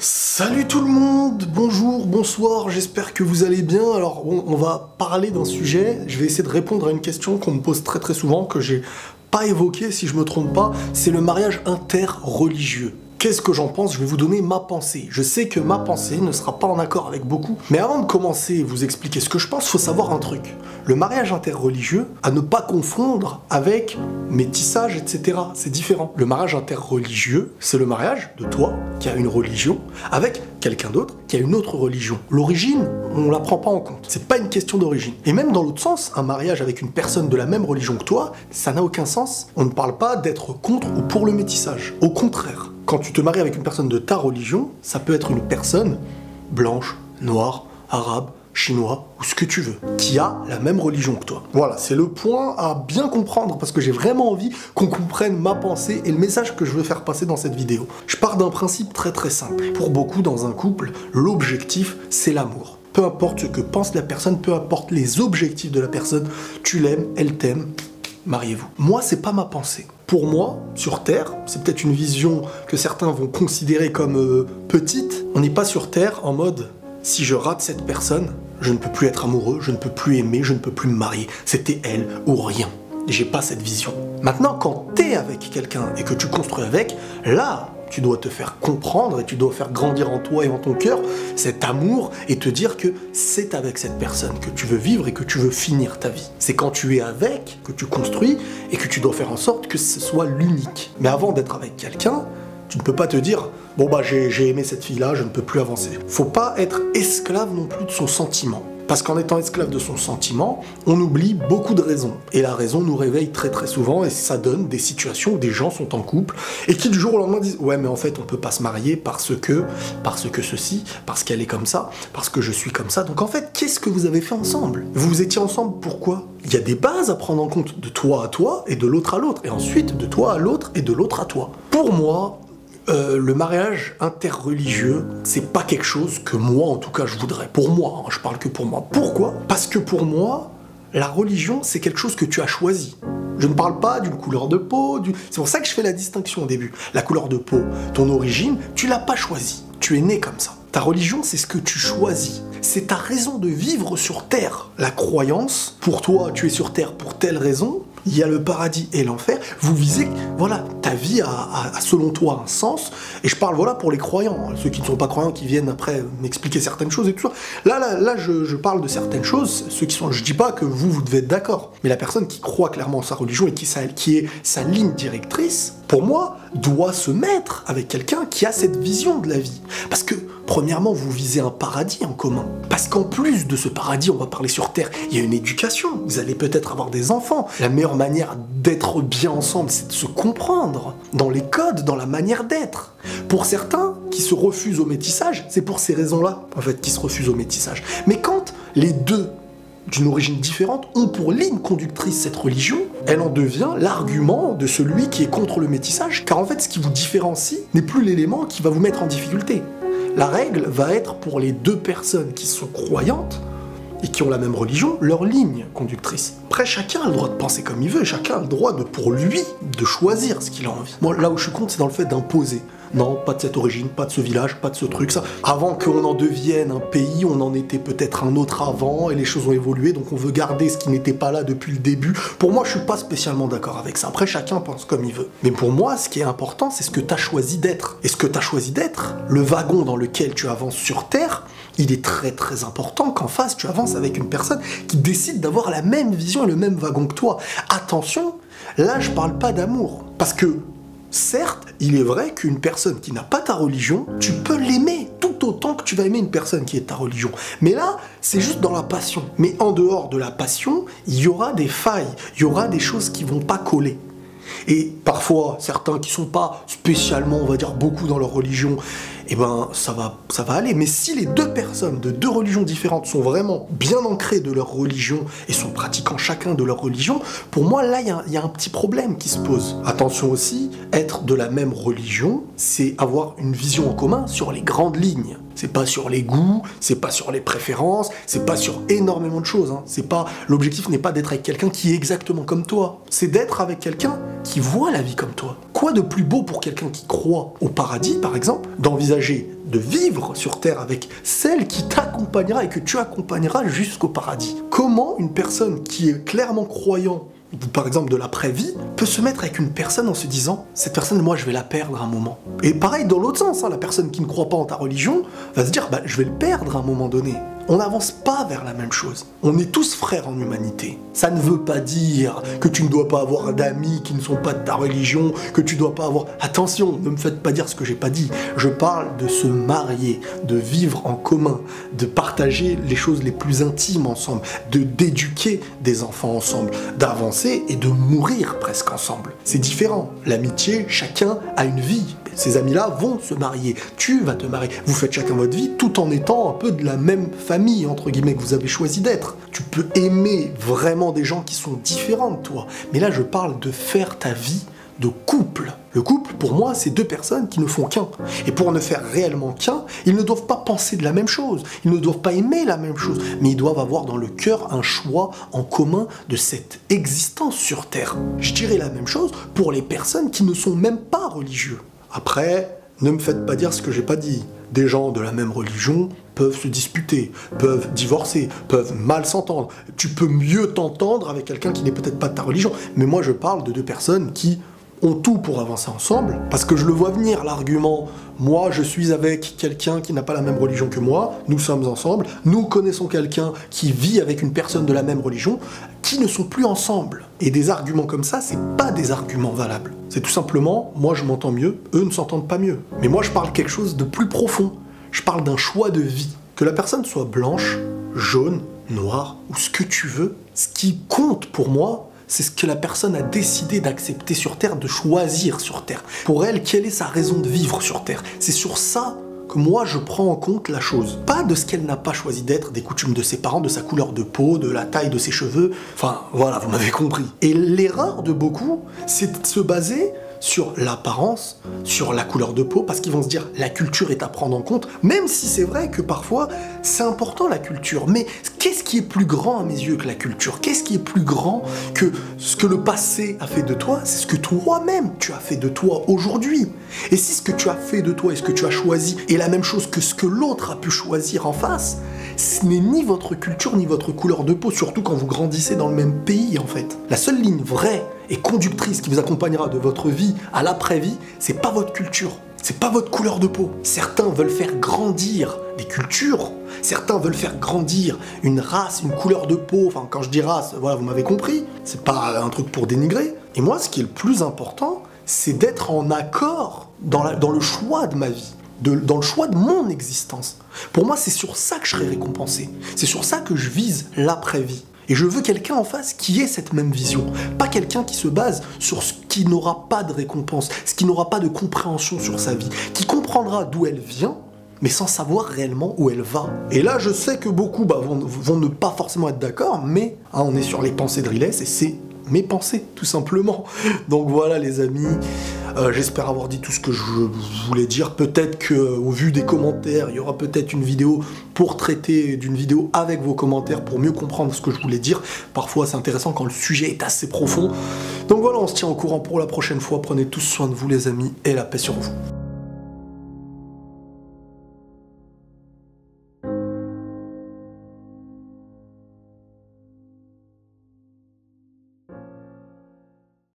Salut tout le monde, bonjour, bonsoir, j'espère que vous allez bien. Alors on va parler d'un sujet, je vais essayer de répondre à une question qu'on me pose très souvent, que j'ai pas évoquée si je me trompe pas, c'est le mariage interreligieux. Qu'est-ce que j'en pense? Je vais vous donner ma pensée. Je sais que ma pensée ne sera pas en accord avec beaucoup, mais avant de commencer et vous expliquer ce que je pense, faut savoir un truc. Le mariage interreligieux, à ne pas confondre avec métissage, etc. C'est différent. Le mariage interreligieux, c'est le mariage de toi, qui a une religion, avec quelqu'un d'autre qui a une autre religion. L'origine, on la prend pas en compte. C'est pas une question d'origine. Et même dans l'autre sens, un mariage avec une personne de la même religion que toi, ça n'a aucun sens. On ne parle pas d'être contre ou pour le métissage. Au contraire, quand tu te maries avec une personne de ta religion, ça peut être une personne blanche, noire, arabe, chinois, ou ce que tu veux, qui a la même religion que toi. Voilà, c'est le point à bien comprendre, parce que j'ai vraiment envie qu'on comprenne ma pensée et le message que je veux faire passer dans cette vidéo. Je pars d'un principe très simple. Pour beaucoup, dans un couple, l'objectif, c'est l'amour. Peu importe ce que pense la personne, peu importe les objectifs de la personne, tu l'aimes, elle t'aime, mariez-vous. Moi, c'est pas ma pensée. Pour moi, sur Terre, c'est peut-être une vision que certains vont considérer comme petite. On n'est pas sur Terre en mode « si je rate cette personne, je ne peux plus être amoureux, je ne peux plus aimer, je ne peux plus me marier. C'était elle ou rien. » J'ai pas cette vision. Maintenant, quand t'es avec quelqu'un et que tu construis avec, là, tu dois te faire comprendre et tu dois faire grandir en toi et en ton cœur cet amour et te dire que c'est avec cette personne que tu veux vivre et que tu veux finir ta vie. C'est quand tu es avec que tu construis et que tu dois faire en sorte que ce soit l'unique. Mais avant d'être avec quelqu'un, tu ne peux pas te dire « bon bah j'ai aimé cette fille-là, je ne peux plus avancer ». Faut pas être esclave non plus de son sentiment. Parce qu'en étant esclave de son sentiment, on oublie beaucoup de raisons. Et la raison nous réveille très souvent et ça donne des situations où des gens sont en couple et qui du jour au lendemain disent « ouais mais en fait on peut pas se marier parce que ceci, parce qu'elle est comme ça, parce que je suis comme ça ». Donc en fait, qu'est-ce que vous avez fait ensemble? Vous étiez ensemble pourquoi? Il y a des bases à prendre en compte de toi à toi et de l'autre à l'autre. Et ensuite de toi à l'autre et de l'autre à toi. Pour moi, le mariage interreligieux, c'est pas quelque chose que moi, en tout cas, je voudrais. Pour moi, hein, je parle que pour moi. Pourquoi? Parce que pour moi, la religion, c'est quelque chose que tu as choisi. Je ne parle pas d'une couleur de peau, c'est pour ça que je fais la distinction au début. La couleur de peau, ton origine, tu l'as pas choisie. Tu es né comme ça. Ta religion, c'est ce que tu choisis. C'est ta raison de vivre sur Terre. La croyance, pour toi, tu es sur Terre pour telle raison. Il y a le paradis et l'enfer, vous visez, voilà, ta vie a selon toi un sens, et je parle voilà pour les croyants, hein, ceux qui ne sont pas croyants qui viennent après m'expliquer certaines choses et tout ça. Là je parle de certaines choses, ceux qui sont, je dis pas que vous devez être d'accord, mais la personne qui croit clairement en sa religion et qui est sa ligne directrice, pour moi, doit se mettre avec quelqu'un qui a cette vision de la vie. Parce que, premièrement, vous visez un paradis en commun. Parce qu'en plus de ce paradis, on va parler sur Terre, il y a une éducation, vous allez peut-être avoir des enfants. La meilleure manière d'être bien ensemble, c'est de se comprendre dans les codes, dans la manière d'être. Pour certains qui se refusent au métissage, c'est pour ces raisons-là, en fait, qu'ils se refusent au métissage. Mais quand les deux d'une origine différente, ont pour ligne conductrice cette religion, elle en devient l'argument de celui qui est contre le métissage, car en fait ce qui vous différencie n'est plus l'élément qui va vous mettre en difficulté. La règle va être pour les deux personnes qui sont croyantes et qui ont la même religion, leur ligne conductrice. Après, chacun a le droit de penser comme il veut, chacun a le droit de, pour lui, de choisir ce qu'il a envie. Moi, là où je suis contre, c'est dans le fait d'imposer. Non, pas de cette origine, pas de ce village, pas de ce truc, ça. Avant qu'on en devienne un pays, on en était peut-être un autre avant, et les choses ont évolué, donc on veut garder ce qui n'était pas là depuis le début. Pour moi, je suis pas spécialement d'accord avec ça. Après, chacun pense comme il veut. Mais pour moi, ce qui est important, c'est ce que tu as choisi d'être. Et ce que tu as choisi d'être, le wagon dans lequel tu avances sur Terre, il est très important qu'en face, tu avances avec une personne qui décide d'avoir la même vision et le même wagon que toi. Attention, là, je parle pas d'amour. Parce que, certes, il est vrai qu'une personne qui n'a pas ta religion, tu peux l'aimer tout autant que tu vas aimer une personne qui est ta religion. Mais là, c'est juste dans la passion. Mais en dehors de la passion, il y aura des failles, il y aura des choses qui vont pas coller. Et parfois, certains qui sont pas spécialement, on va dire, beaucoup dans leur religion, eh ben, ça va aller. Mais si les deux personnes de deux religions différentes sont vraiment bien ancrées de leur religion et sont pratiquants chacun de leur religion, pour moi, là, il y a un petit problème qui se pose. Attention aussi, être de la même religion, c'est avoir une vision en commun sur les grandes lignes. C'est pas sur les goûts, c'est pas sur les préférences, c'est pas sur énormément de choses. Hein. L'objectif n'est pas d'être avec quelqu'un qui est exactement comme toi. C'est d'être avec quelqu'un qui voit la vie comme toi. Quoi de plus beau pour quelqu'un qui croit au paradis, par exemple, d'envisager envisager de vivre sur Terre avec celle qui t'accompagnera et que tu accompagneras jusqu'au paradis. Comment une personne qui est clairement croyant, par exemple de l'après-vie, peut se mettre avec une personne en se disant « cette personne, moi, je vais la perdre un moment ». Et pareil, dans l'autre sens, hein, la personne qui ne croit pas en ta religion va se dire « bah, je vais le perdre à un moment donné ». On n'avance pas vers la même chose. On est tous frères en humanité. Ça ne veut pas dire que tu ne dois pas avoir d'amis qui ne sont pas de ta religion, que tu ne dois pas avoir... Attention, ne me faites pas dire ce que j'ai pas dit. Je parle de se marier, de vivre en commun, de partager les choses les plus intimes ensemble, d'éduquer des enfants ensemble, d'avancer et de mourir presque ensemble. C'est différent. L'amitié, chacun a une vie. Ces amis-là vont se marier, tu vas te marier, vous faites chacun votre vie tout en étant un peu de la même famille, entre guillemets, que vous avez choisi d'être. Tu peux aimer vraiment des gens qui sont différents de toi, mais là je parle de faire ta vie de couple. Le couple, pour moi, c'est deux personnes qui ne font qu'un. Et pour ne faire réellement qu'un, ils ne doivent pas penser de la même chose, ils ne doivent pas aimer la même chose, mais ils doivent avoir dans le cœur un choix en commun de cette existence sur Terre. Je dirais la même chose pour les personnes qui ne sont même pas religieux. Après, ne me faites pas dire ce que j'ai pas dit. Des gens de la même religion peuvent se disputer, peuvent divorcer, peuvent mal s'entendre. Tu peux mieux t'entendre avec quelqu'un qui n'est peut-être pas de ta religion. Mais moi, je parle de deux personnes qui ont tout pour avancer ensemble, parce que je le vois venir, l'argument « moi, je suis avec quelqu'un qui n'a pas la même religion que moi, nous sommes ensemble, nous connaissons quelqu'un qui vit avec une personne de la même religion, qui ne sont plus ensemble. » Et des arguments comme ça, c'est pas des arguments valables. C'est tout simplement « moi, je m'entends mieux, eux ne s'entendent pas mieux. » Mais moi, je parle quelque chose de plus profond. Je parle d'un choix de vie. Que la personne soit blanche, jaune, noire, ou ce que tu veux, ce qui compte pour moi, c'est ce que la personne a décidé d'accepter sur Terre, de choisir sur Terre. Pour elle, quelle est sa raison de vivre sur Terre? C'est sur ça que moi je prends en compte la chose. Pas de ce qu'elle n'a pas choisi d'être, des coutumes de ses parents, de sa couleur de peau, de la taille de ses cheveux. Enfin, voilà, vous m'avez compris. Et l'erreur de beaucoup, c'est de se baser sur l'apparence, sur la couleur de peau, parce qu'ils vont se dire la culture est à prendre en compte, même si c'est vrai que parfois c'est important la culture, mais qu'est-ce qui est plus grand à mes yeux que la culture? Qu'est-ce qui est plus grand que ce que le passé a fait de toi? C'est ce que toi-même tu as fait de toi aujourd'hui. Et si ce que tu as fait de toi et ce que tu as choisi est la même chose que ce que l'autre a pu choisir en face, ce n'est ni votre culture ni votre couleur de peau, surtout quand vous grandissez dans le même pays en fait. La seule ligne vraie et conductrice qui vous accompagnera de votre vie à l'après-vie, c'est pas votre culture, c'est pas votre couleur de peau. Certains veulent faire grandir des cultures, certains veulent faire grandir une race, une couleur de peau, enfin quand je dis race, voilà, vous m'avez compris, c'est pas un truc pour dénigrer. Et moi, ce qui est le plus important, c'est d'être en accord dans le choix de ma vie. Dans le choix de mon existence. Pour moi, c'est sur ça que je serai récompensé. C'est sur ça que je vise l'après-vie. Et je veux quelqu'un en face qui ait cette même vision. Pas quelqu'un qui se base sur ce qui n'aura pas de récompense, ce qui n'aura pas de compréhension sur sa vie, qui comprendra d'où elle vient, mais sans savoir réellement où elle va. Et là, je sais que beaucoup vont ne pas forcément être d'accord, mais hein, on est sur les pensées de Riles et c'est mes pensées, tout simplement. Donc voilà les amis, j'espère avoir dit tout ce que je voulais dire. Peut-être qu'au vu des commentaires, il y aura peut-être une vidéo pour traiter d'une vidéo avec vos commentaires pour mieux comprendre ce que je voulais dire. Parfois c'est intéressant quand le sujet est assez profond. Donc voilà, on se tient au courant pour la prochaine fois. Prenez tous soin de vous les amis et la paix sur vous.